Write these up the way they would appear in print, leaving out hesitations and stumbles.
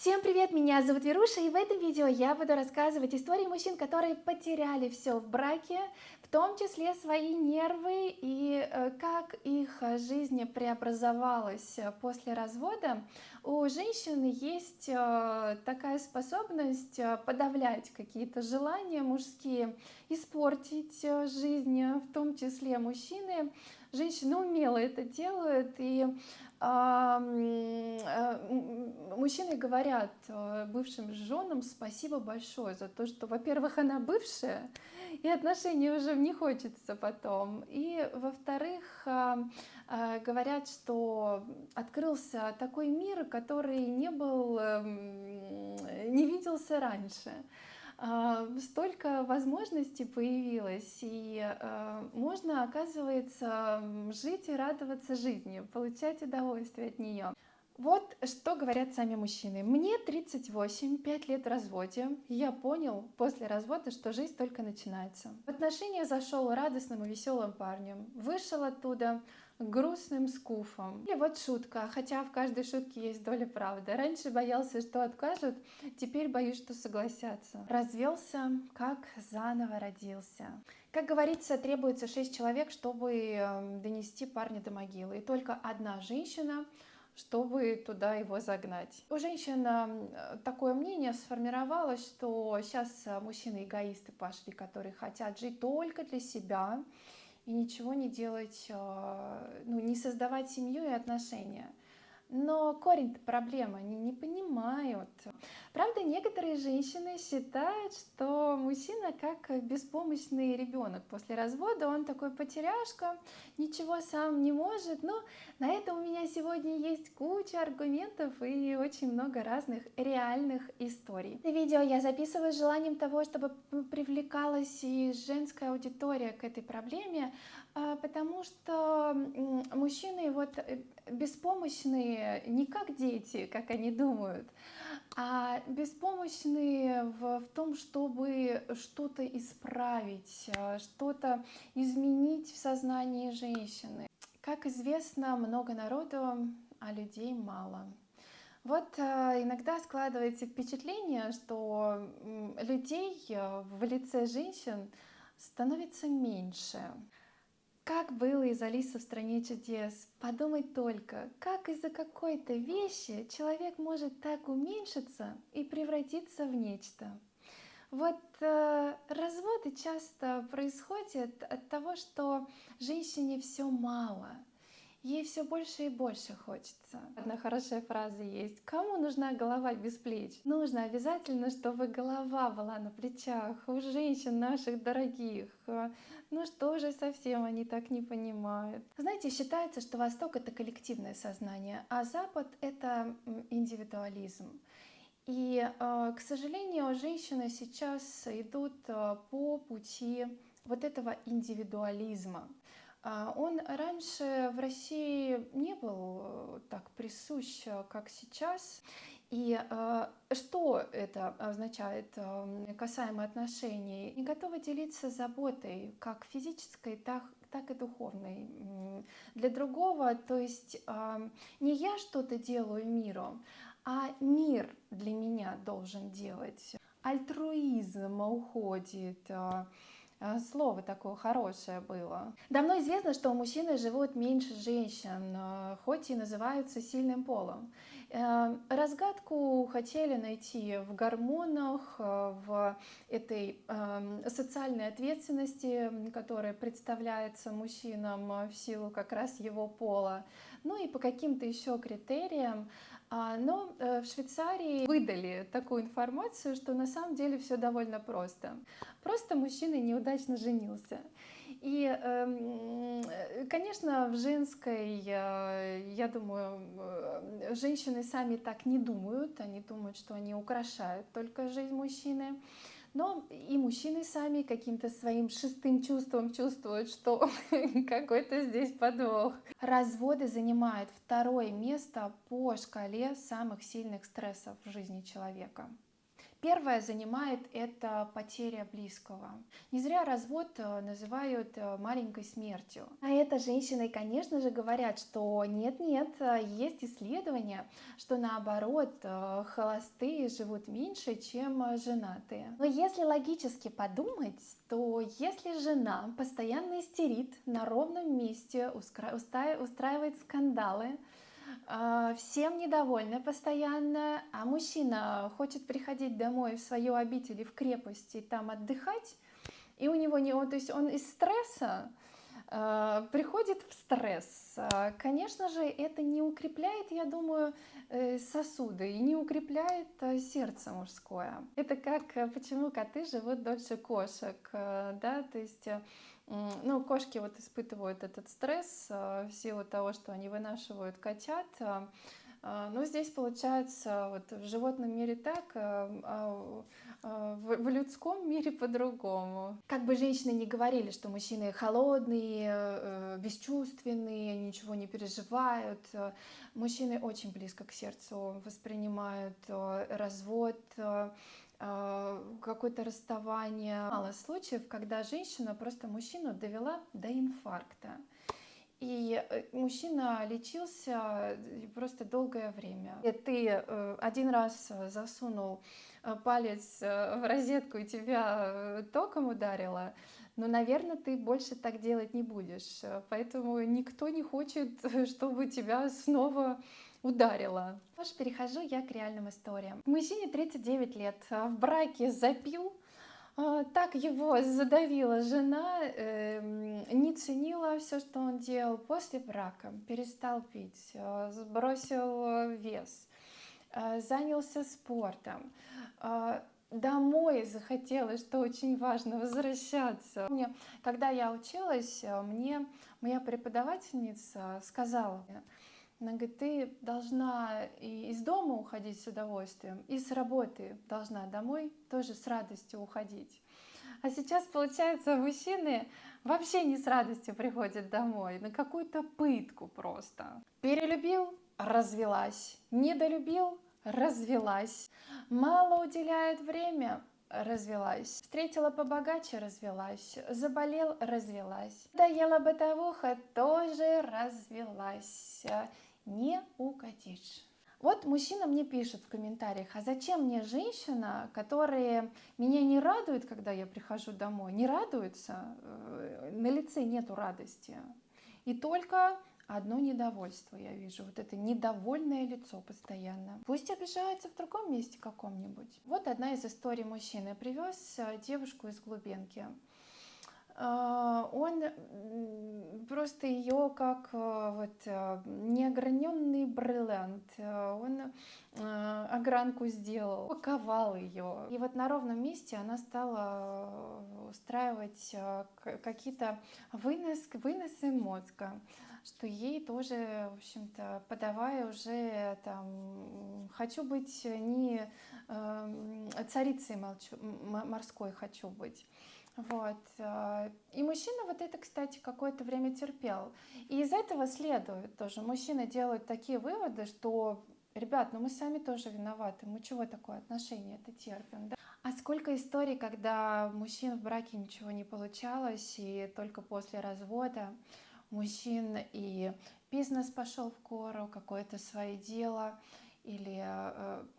Всем привет, меня зовут Веруша, и в этом видео я буду рассказывать истории мужчин, которые потеряли все в браке, в том числе свои нервы, и как их жизнь преобразовалась после развода. У женщин есть такая способность подавлять какие-то желания мужские, испортить жизнь, в том числе мужчины. Женщины умело это делают, и мужчины говорят бывшим женам спасибо большое за то, что, во-первых, она бывшая, и отношений уже не хочется потом, и, во-вторых, говорят, что открылся такой мир, который не виделся раньше. Столько возможностей появилось, и можно, оказывается, жить и радоваться жизни, получать удовольствие от нее. Вот что говорят сами мужчины. Мне 38, 5 лет в разводе. Я понял после развода, что жизнь только начинается. В отношения зашел радостным и веселым парнем. Вышел оттуда грустным скуфом. Или вот шутка, хотя в каждой шутке есть доля правды. Раньше боялся, что откажут, теперь боюсь, что согласятся. Развелся, как заново родился. Как говорится, требуется 6 человек, чтобы донести парня до могилы. И только одна женщина, чтобы туда его загнать. У женщин такое мнение сформировалось, что сейчас мужчины эгоисты пошли, которые хотят жить только для себя и ничего не делать, не создавать семью и отношения. Но корень проблемы они не понимают. Правда, некоторые женщины считают, что мужчина как беспомощный ребенок после развода, он такой потеряшка, ничего сам не может. Но на это у меня сегодня есть куча аргументов и очень много разных реальных историй. Это видео я записываю с желанием того, чтобы привлекалась и женская аудитория к этой проблеме, потому что мужчины беспомощные не как дети, как они думают, а беспомощные в том, чтобы что-то исправить, что-то изменить в сознании женщины. Как известно, много народу, а людей мало. Вот иногда складывается впечатление, что людей в лице женщин становится меньше. Как было из Алисы в стране чудес. Подумать только, как из-за какой-то вещи человек может так уменьшиться и превратиться в нечто. Вот разводы часто происходят от того, что женщине все мало. Ей все больше и больше хочется. Одна хорошая фраза есть. Кому нужна голова без плеч? Нужно обязательно, чтобы голова была на плечах у женщин наших дорогих. Ну что же, совсем они так не понимают. Знаете, считается, что Восток — это коллективное сознание, а Запад — это индивидуализм. И, к сожалению, женщины сейчас идут по пути вот этого индивидуализма. Он раньше в России не был так присущ, как сейчас. И что это означает касаемо отношений? Не готовы делиться заботой, как физической, так и духовной для другого. То есть не я что-то делаю миру, а мир для меня должен делать. Альтруизм уходит. Слово такое хорошее было. Давно известно, что мужчины живут меньше женщин, хоть и называются сильным полом. Разгадку хотели найти в гормонах, в этой социальной ответственности, которая представляется мужчинам в силу как раз его пола, ну и по каким-то еще критериям. Но в Швейцарии выдали такую информацию, что на самом деле все довольно просто. Просто мужчина неудачно женился. И, конечно, в женской, я думаю, женщины сами так не думают. Они думают, что они украшают только жизнь мужчины. Но и мужчины сами каким-то своим шестым чувством чувствуют, что какой-то здесь подвох. Разводы занимают второе место по шкале самых сильных стрессов в жизни человека. Первое занимает это потеря близкого. Не зря развод называют маленькой смертью. А это женщины, конечно же, говорят, что нет-нет, есть исследования, что наоборот, холостые живут меньше, чем женатые. Но если логически подумать, то если жена постоянно истерит на ровном месте, устраивает скандалы, всем недовольны постоянно, а мужчина хочет приходить домой в свою обитель и в крепость и там отдыхать, и у него не, то есть он из стресса приходит в стресс. Конечно же, это не укрепляет, я думаю, сосуды и не укрепляет сердце мужское. Это как почему коты живут дольше кошек, да, то есть ну, кошки вот испытывают этот стресс в силу того, что они вынашивают котят. Но здесь получается вот в животном мире так, в людском мире по-другому. Как бы женщины не говорили, что мужчины холодные, бесчувственные, ничего не переживают, мужчины очень близко к сердцу воспринимают развод, какое-то расставание. Мало случаев, когда женщина просто мужчину довела до инфаркта. И мужчина лечился просто долгое время. И ты один раз засунул палец в розетку и тебя током ударило, но, наверное, ты больше так делать не будешь. Поэтому никто не хочет, чтобы тебя снова ударило. Перехожу я к реальным историям. Мужчине 39 лет, в браке запил, так его задавила жена, не ценила все, что он делал. После брака перестал пить, сбросил вес, занялся спортом. Домой захотелось, что очень важно, возвращаться. Когда я училась, мне моя преподавательница сказала, она говорит, ты должна и из дома уходить с удовольствием, и с работы должна домой тоже с радостью уходить. А сейчас, получается, мужчины вообще не с радостью приходят домой, на какую-то пытку просто. Перелюбил — развелась, недолюбил — развелась, мало уделяет время — развелась, встретила побогаче — развелась, заболел — развелась, доела бытовуха — тоже развелась. Не угодишь. Вот мужчина мне пишет в комментариях, а зачем мне женщина, которая меня не радует, когда я прихожу домой, не радуется, на лице нету радости. И только одно недовольство я вижу, вот это недовольное лицо постоянно. Пусть обижается в другом месте каком-нибудь. Вот одна из историй мужчины. Привез девушку из глубинки. Он просто ее как вот неограненный бриллиант, он огранку сделал, упаковал ее. И вот на ровном месте она стала устраивать какие-то выносы мозга, что ей тоже, в общем-то, подавая уже там, хочу быть не царицей морской, хочу быть. Вот. И мужчина вот это, кстати, какое-то время терпел. И из этого следует тоже, мужчины делают такие выводы, что, ребят, ну мы сами тоже виноваты, мы чего такое отношение это терпим, да? А сколько историй, когда мужчин в браке ничего не получалось, и только после развода мужчин и бизнес пошел в гору, какое-то свое дело, или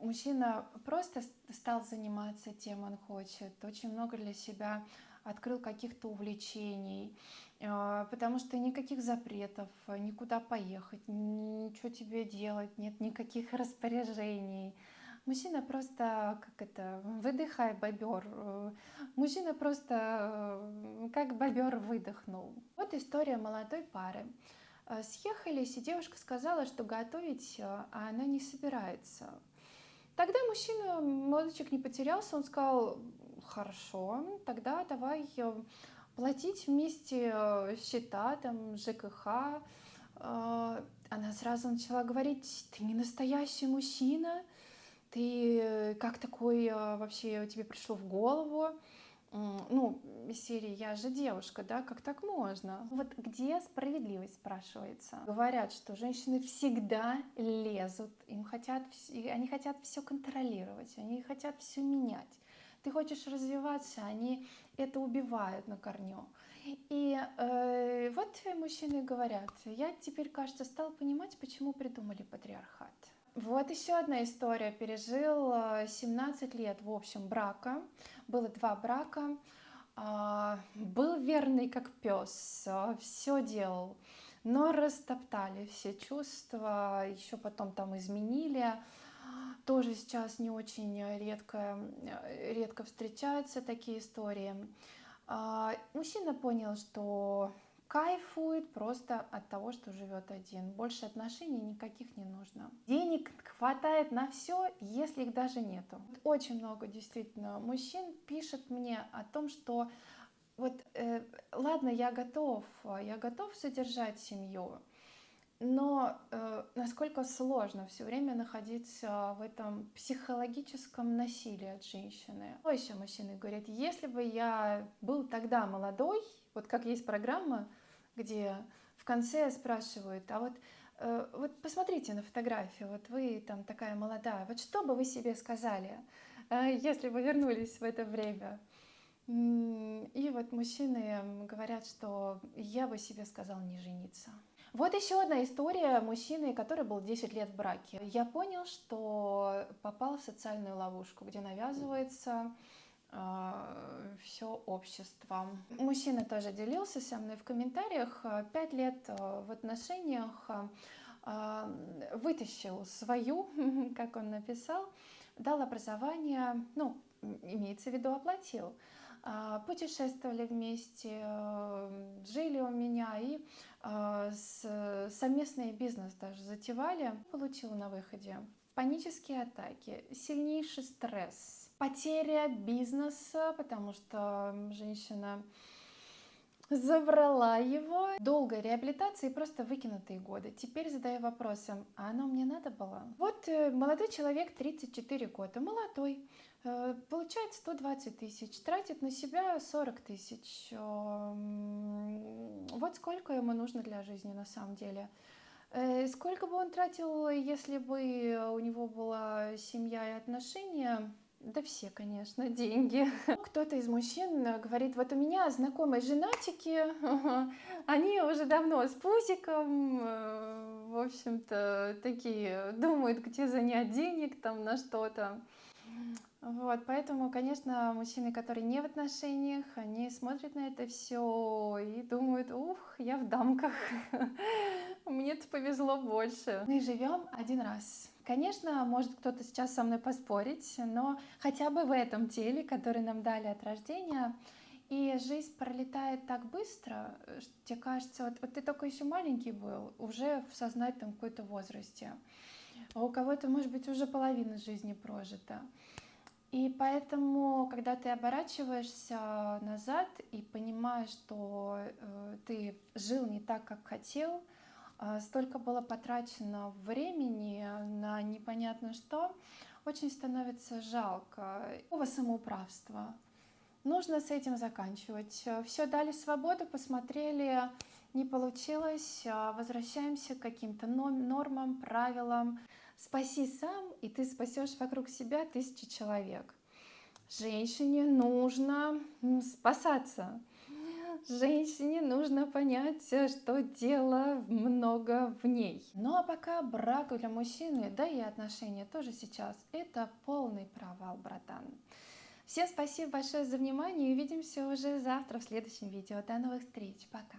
мужчина просто стал заниматься тем, он хочет, очень много для себя открыл каких-то увлечений, потому что никаких запретов, никуда поехать, ничего тебе делать, нет никаких распоряжений. Мужчина просто, как это, выдыхай, бобер. Мужчина просто, как бобер, выдохнул. Вот история молодой пары. Съехались, и девушка сказала, что готовить она не собирается. Тогда мужчина, молодой человек, не потерялся, он сказал, хорошо, тогда давай платить вместе счета, там, ЖКХ. Она сразу начала говорить, ты не настоящий мужчина, ты как такой вообще тебе пришло в голову? Ну, из серии «Я же девушка, да, как так можно?» Вот где справедливость, спрашивается? Говорят, что женщины всегда лезут, они хотят все контролировать, они хотят все менять. Ты хочешь развиваться, они это убивают на корню. И вот мужчины говорят: я теперь, кажется, стал понимать, почему придумали патриархат. Вот еще одна история. Пережил 17 лет, в общем, брака. Было 2 брака. Был верный как пес, все делал, но растоптали все чувства, еще потом там изменили. Тоже сейчас не очень редко встречаются такие истории. Мужчина понял, что кайфует просто от того, что живет один. Больше отношений никаких не нужно. Денег хватает на все, если их даже нету. Очень много действительно мужчин пишет мне о том, что вот ладно, я готов содержать семью, но насколько сложно все время находиться в этом психологическом насилии от женщины. Что еще мужчины говорят: если бы я был тогда молодой, вот как есть программа, где в конце спрашивают: а вот посмотрите на фотографию, вот вы там такая молодая, вот что бы вы себе сказали, если бы вернулись в это время? И вот мужчины говорят, что я бы себе сказал не жениться. Вот еще одна история мужчины, который был 10 лет в браке. Я понял, что попал в социальную ловушку, где навязывается все общество. Мужчина тоже делился со мной в комментариях. 5 лет в отношениях, вытащил свою, как он написал, дал образование, ну, имеется в виду, оплатил. Путешествовали вместе, жили у меня и совместный бизнес даже затевали. Получила на выходе панические атаки, сильнейший стресс, потеря бизнеса, потому что женщина забрала его, долгая реабилитация и просто выкинутые годы. Теперь задаю вопросом: а оно мне надо было? Вот молодой человек, 34 года, молодой, получает 120 тысяч, тратит на себя 40 тысяч. Вот сколько ему нужно для жизни на самом деле. Сколько бы он тратил, если бы у него была семья и отношения? Да все, конечно, деньги. Кто-то из мужчин говорит: вот у меня знакомые женатики, они уже давно с пузиком, в общем-то, такие, думают, где занять денег там на что-то. Вот, поэтому, конечно, мужчины, которые не в отношениях, они смотрят на это все и думают: ух, я в дамках, мне-то повезло больше. Мы живем один раз. Конечно, может кто-то сейчас со мной поспорить, но хотя бы в этом теле, который нам дали от рождения, и жизнь пролетает так быстро, что тебе кажется, вот ты только еще маленький был, уже в сознательном какой-то возрасте, а у кого-то, может быть, уже половина жизни прожита. И поэтому, когда ты оборачиваешься назад и понимаешь, что ты жил не так, как хотел, столько было потрачено времени на непонятно что, очень становится жалко. Такого самоуправства. Нужно с этим заканчивать. Все, дали свободу, посмотрели, не получилось, возвращаемся к каким-то нормам, правилам. Спаси сам, и ты спасешь вокруг себя тысячи человек. Женщине нужно спасаться. Женщине нужно понять, что дело много в ней. Ну а пока брак для мужчины, да и отношения тоже сейчас, это полный провал, братан. Всем спасибо большое за внимание и увидимся уже завтра в следующем видео. До новых встреч. Пока.